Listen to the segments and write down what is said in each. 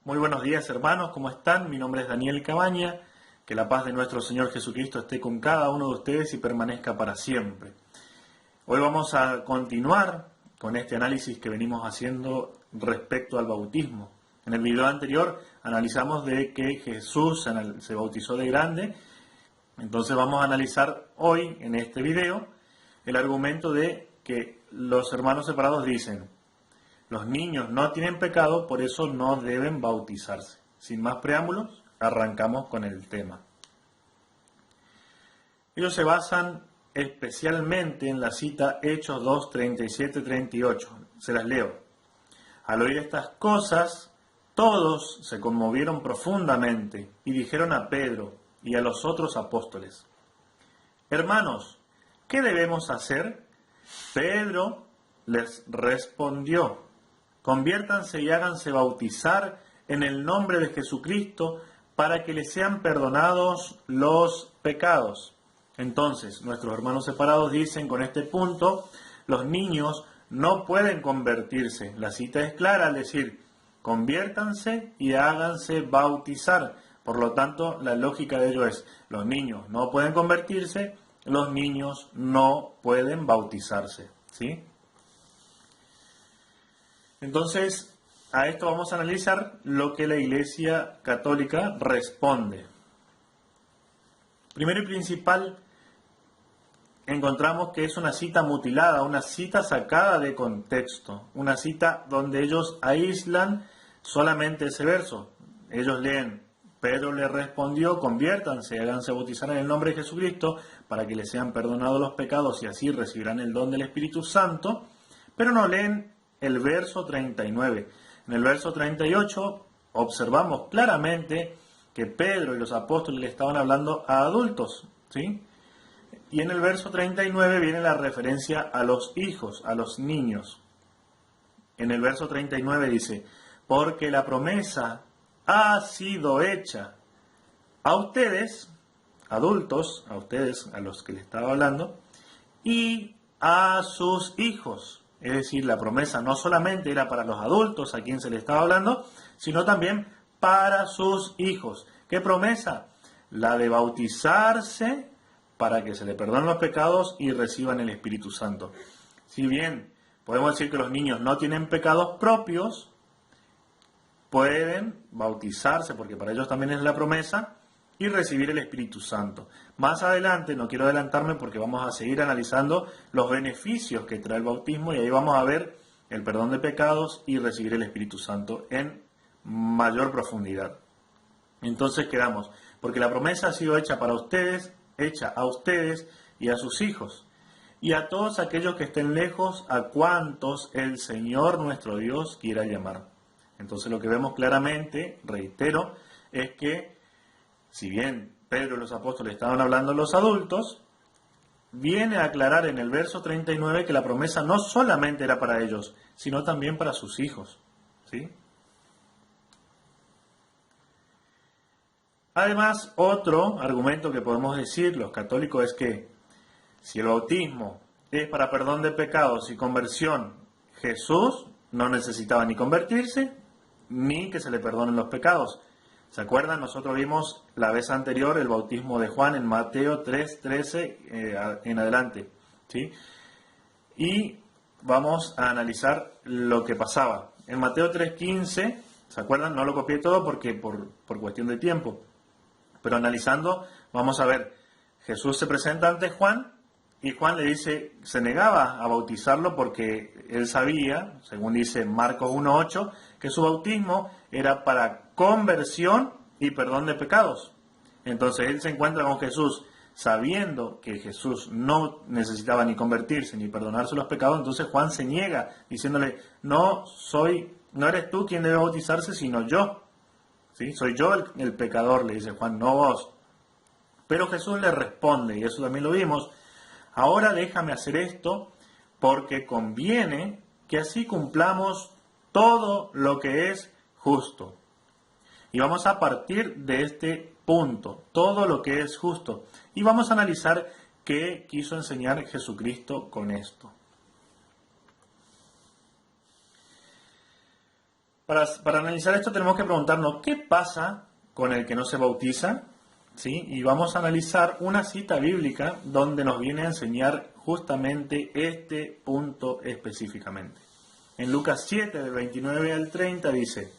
Muy buenos días, hermanos, ¿cómo están? Mi nombre es Daniel Cabaña. Que la paz de nuestro Señor Jesucristo esté con cada uno de ustedes y permanezca para siempre. Hoy vamos a continuar con este análisis que venimos haciendo respecto al bautismo. En el video anterior analizamos de que Jesús se bautizó de grande. Entonces vamos a analizar hoy, en este video, el argumento de que los hermanos separados dicen: los niños no tienen pecado, por eso no deben bautizarse. Sin más preámbulos, arrancamos con el tema. Ellos se basan especialmente en la cita Hechos 2, 37-38. Se las leo. Al oír estas cosas, todos se conmovieron profundamente y dijeron a Pedro y a los otros apóstoles: hermanos, ¿qué debemos hacer? Pedro les respondió: conviértanse y háganse bautizar en el nombre de Jesucristo para que les sean perdonados los pecados. Entonces, nuestros hermanos separados dicen con este punto: los niños no pueden convertirse. La cita es clara al decir: conviértanse y háganse bautizar. Por lo tanto, la lógica de ello es: los niños no pueden convertirse, los niños no pueden bautizarse. ¿Sí? Entonces, a esto vamos a analizar lo que la Iglesia Católica responde. Primero y principal, encontramos que es una cita mutilada, una cita sacada de contexto, una cita donde ellos aíslan solamente ese verso. Ellos leen: Pedro le respondió, conviértanse, háganse bautizar en el nombre de Jesucristo para que les sean perdonados los pecados y así recibirán el don del Espíritu Santo, pero no leen el verso 39. En el verso 38 observamos claramente que Pedro y los apóstoles le estaban hablando a adultos, ¿sí? Y en el verso 39 viene la referencia a los hijos, a los niños. En el verso 39 dice: porque la promesa ha sido hecha a ustedes, adultos, a ustedes, a los que le estaba hablando, y a sus hijos. Es decir, la promesa no solamente era para los adultos a quien se le estaba hablando, sino también para sus hijos. ¿Qué promesa? La de bautizarse para que se le perdonen los pecados y reciban el Espíritu Santo. Si bien podemos decir que los niños no tienen pecados propios, pueden bautizarse, porque para ellos también es la promesa, y recibir el Espíritu Santo. Más adelante, no quiero adelantarme porque vamos a seguir analizando los beneficios que trae el bautismo y ahí vamos a ver el perdón de pecados y recibir el Espíritu Santo en mayor profundidad. Entonces quedamos: porque la promesa ha sido hecha para ustedes, hecha a ustedes y a sus hijos, y a todos aquellos que estén lejos, a cuantos el Señor nuestro Dios quiera llamar. Entonces lo que vemos claramente, reitero, es que si bien Pedro y los apóstoles estaban hablando a los adultos, viene a aclarar en el verso 39 que la promesa no solamente era para ellos, sino también para sus hijos. ¿Sí? Además, otro argumento que podemos decir los católicos es que si el bautismo es para perdón de pecados y conversión, Jesús no necesitaba ni convertirse ni que se le perdonen los pecados. ¿Se acuerdan? Nosotros vimos la vez anterior el bautismo de Juan en Mateo 3:13 en adelante, ¿sí? Y vamos a analizar lo que pasaba. En Mateo 3:15, ¿se acuerdan? No lo copié todo porque por cuestión de tiempo. Pero analizando, vamos a ver, Jesús se presenta ante Juan y Juan le dice, se negaba a bautizarlo porque él sabía, según dice Marcos 1:8, que su bautismo era para conversión y perdón de pecados. Entonces él se encuentra con Jesús sabiendo que Jesús no necesitaba ni convertirse ni perdonarse los pecados. Entonces Juan se niega diciéndole, no eres tú quien debe bautizarse, sino yo. ¿Sí? Soy yo el pecador, le dice Juan, no vos. Pero Jesús le responde, y eso también lo vimos, ahora déjame hacer esto porque conviene que así cumplamos todo lo que es justo. Y vamos a partir de este punto, todo lo que es justo. Y vamos a analizar qué quiso enseñar Jesucristo con esto. Para analizar esto tenemos que preguntarnos qué pasa con el que no se bautiza, ¿sí? Y vamos a analizar una cita bíblica donde nos viene a enseñar justamente este punto específicamente. En Lucas 7, del 29 al 30 dice: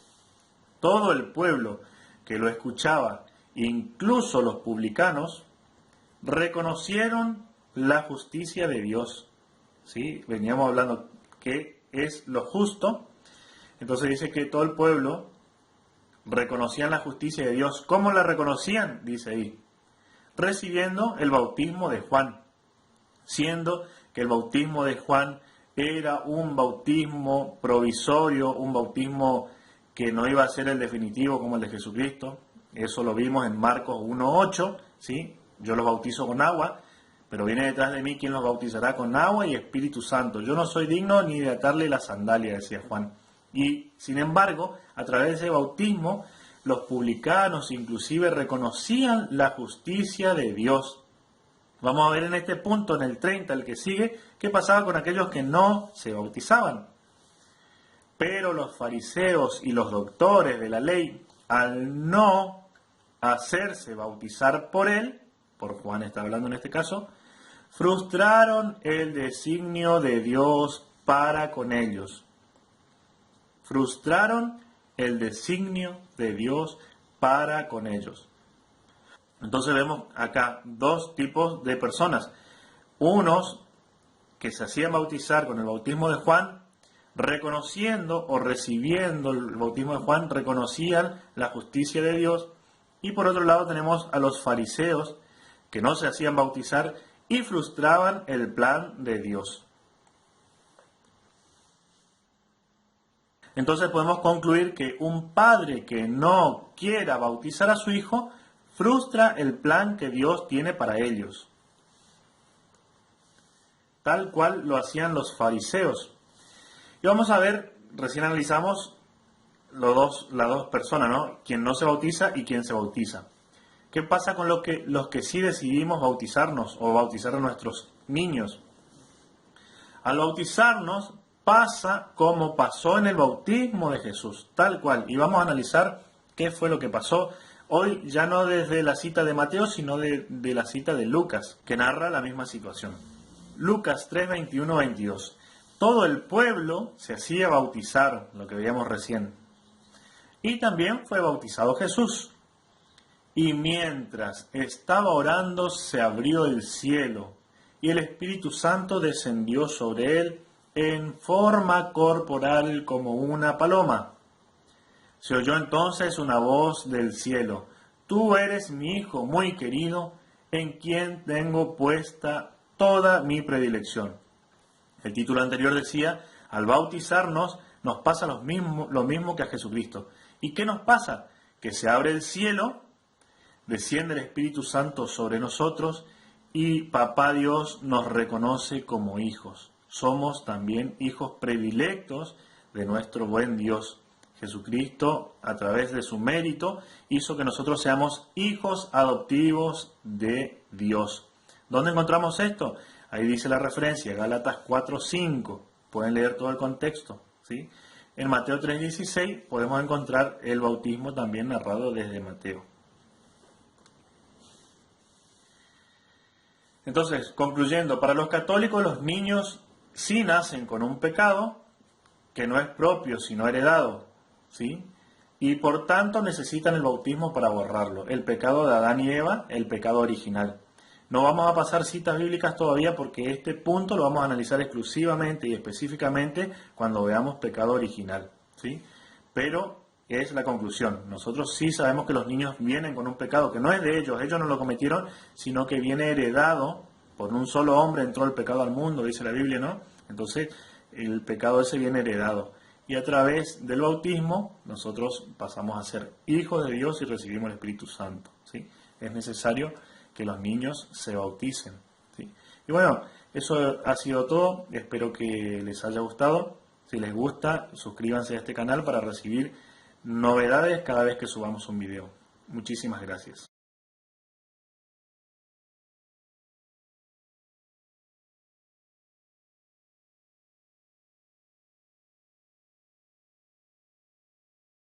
todo el pueblo que lo escuchaba, incluso los publicanos, reconocieron la justicia de Dios. ¿Sí? Veníamos hablando que es lo justo. Entonces dice que todo el pueblo reconocían la justicia de Dios. ¿Cómo la reconocían? Dice ahí: recibiendo el bautismo de Juan, siendo que el bautismo de Juan era un bautismo provisorio, un bautismo que no iba a ser el definitivo como el de Jesucristo. Eso lo vimos en Marcos 1:8, ¿sí? Yo los bautizo con agua, pero viene detrás de mí quien los bautizará con agua y Espíritu Santo. Yo no soy digno ni de atarle la sandalia, decía Juan. Y sin embargo, a través de ese bautismo, los publicanos inclusive reconocían la justicia de Dios. Vamos a ver en este punto, en el 30, el que sigue, qué pasaba con aquellos que no se bautizaban. Pero los fariseos y los doctores de la ley, al no hacerse bautizar por él, por Juan está hablando en este caso, frustraron el designio de Dios para con ellos. Frustraron el designio de Dios para con ellos. Entonces vemos acá dos tipos de personas. Unos que se hacían bautizar con el bautismo de Juan, reconociendo o recibiendo el bautismo de Juan, reconocían la justicia de Dios. Y por otro lado tenemos a los fariseos que no se hacían bautizar y frustraban el plan de Dios. Entonces podemos concluir que un padre que no quiera bautizar a su hijo frustra el plan que Dios tiene para ellos, tal cual lo hacían los fariseos. Y vamos a ver, recién analizamos las dos personas, ¿no? Quien no se bautiza y quien se bautiza. ¿Qué pasa con los que sí decidimos bautizarnos o bautizar a nuestros niños? Al bautizarnos pasa como pasó en el bautismo de Jesús, tal cual. Y vamos a analizar qué fue lo que pasó. Hoy ya no desde la cita de Mateo, sino de la cita de Lucas, que narra la misma situación. Lucas 3, 21, 22. Todo el pueblo se hacía bautizar, lo que veíamos recién. Y también fue bautizado Jesús. Y mientras estaba orando, se abrió el cielo, y el Espíritu Santo descendió sobre él en forma corporal como una paloma. Se oyó entonces una voz del cielo: tú eres mi Hijo muy querido, en quien tengo puesta toda mi predilección. El título anterior decía: al bautizarnos nos pasa lo mismo que a Jesucristo. ¿Y qué nos pasa? Que se abre el cielo, desciende el Espíritu Santo sobre nosotros y Papá Dios nos reconoce como hijos. Somos también hijos predilectos de nuestro buen Dios. Jesucristo, a través de su mérito, hizo que nosotros seamos hijos adoptivos de Dios. ¿Dónde encontramos esto? Ahí dice la referencia, Gálatas 4:5. Pueden leer todo el contexto, ¿sí? En Mateo 3:16 podemos encontrar el bautismo también narrado desde Mateo. Entonces, concluyendo, para los católicos los niños sí nacen con un pecado que no es propio, sino heredado, ¿sí? Y por tanto necesitan el bautismo para borrarlo. El pecado de Adán y Eva, el pecado original. No vamos a pasar citas bíblicas todavía porque este punto lo vamos a analizar exclusivamente y específicamente cuando veamos pecado original, ¿sí? Pero es la conclusión. Nosotros sí sabemos que los niños vienen con un pecado que no es de ellos no lo cometieron, sino que viene heredado por un solo hombre, entró el pecado al mundo, dice la Biblia, ¿no? Entonces, el pecado ese viene heredado. Y a través del bautismo, nosotros pasamos a ser hijos de Dios y recibimos el Espíritu Santo, ¿sí? Es necesario que los niños se bauticen, ¿sí? Y bueno, eso ha sido todo. Espero que les haya gustado. Si les gusta, suscríbanse a este canal para recibir novedades cada vez que subamos un video. Muchísimas gracias.